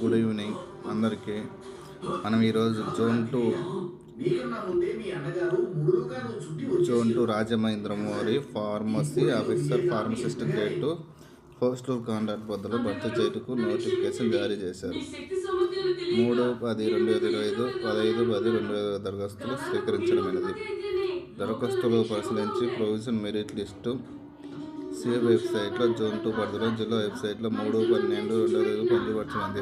Good evening అందరికీ. మనం ఈరోజు zone 2 Rajamahendravaram pharmacy officer pharmacist grade 2 postal contract బదులు భర్తీ చేయుటకు నోటిఫికేషన్ జారీ చేశారు. 3/10/2025 15/10/2025 దరఖాస్తులు స్వీకరించడమైనది. దరఖాస్తులు పరిశీలించి ప్రొవిజన్ మెరిట్ లిస్టు సిఏ వెబ్సైట్లో జోన్ 2 పరిధిలో జిల్లా వెబ్సైట్లో 3/12/2025 పొందుపరచనుంది.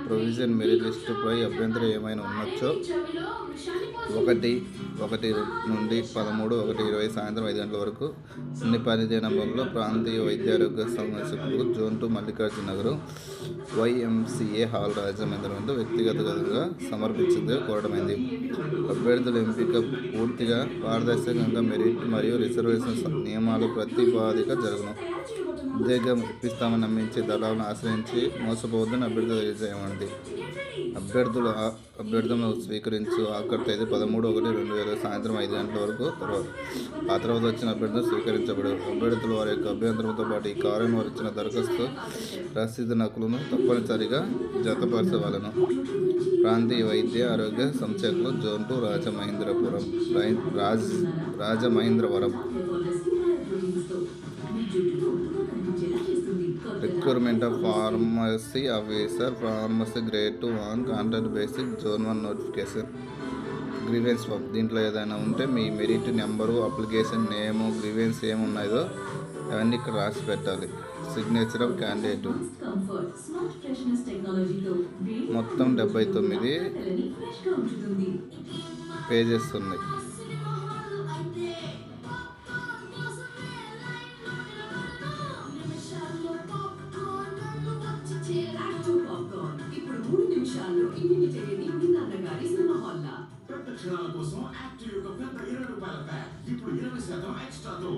ప్రొవిజన్ మెరిట్ లిస్టుపై అభ్యంతరం ఏమైనా ఉన్నచో 1 నుండి 13/1/20 సాయంత్రం 5 గంటల వరకు అన్ని పనిదినములలో ప్రాంతీయ వైద్యారోగ్య సంరక్షకులకు zone 2 Mallikarjuna Nagar YMCA hall రాజమహేంద్రవరంలో వ్యక్తిగతంగా సమర్పించిందిగా కోరడమైంది. అభ్యర్థుల ఎంపిక పూర్తిగా పారదర్శకంగా మెరిట్ మరియు రిజర్వేషన్ నియమాలు ప్రతిపాదిక జరుగును. ఉద్యోగం ఇప్పిస్తామని నమ్మించి దళాలను ఆశ్రయించి మోసపోవద్దని అభ్యర్థులు తెలియజేయమంది. అభ్యర్థులను స్వీకరించు ఆఖరి తేదీ 13/1/2025 సాయంత్రం 5 గంటల వరకు. ఆ తర్వాత వచ్చిన అభ్యర్థులు స్వీకరించబడరు. అభ్యర్థులు వారి యొక్క అభ్యంతరంతో పాటు ఈ కార్యం వారు ఇచ్చిన దరఖాస్తు రసీదు నకులను తప్పనిసరిగా జతపరచవలెను. ప్రాంతీయ వైద్య ఆరోగ్య సంస్థలు zone 2 Rajamahendravaram. Recruitment of pharmacy officer pharmacy grade 2 on contract basic zone 1 notification. Grievance form దీంట్లో ఏదైనా ఉంటే మీ merit number, application name, grievance ఏమున్నాయో అవన్నీ ఇక్కడ రాసి పెట్టాలి. Signature of candidate. మొత్తం 79 పేజెస్ ఉన్నాయి. క్షణాల కోసం యాక్టివ్ యొక్క పెద్ద ₹20 ప్యాక్ ఇప్పుడు 20% ఎక్స్ట్రాతో.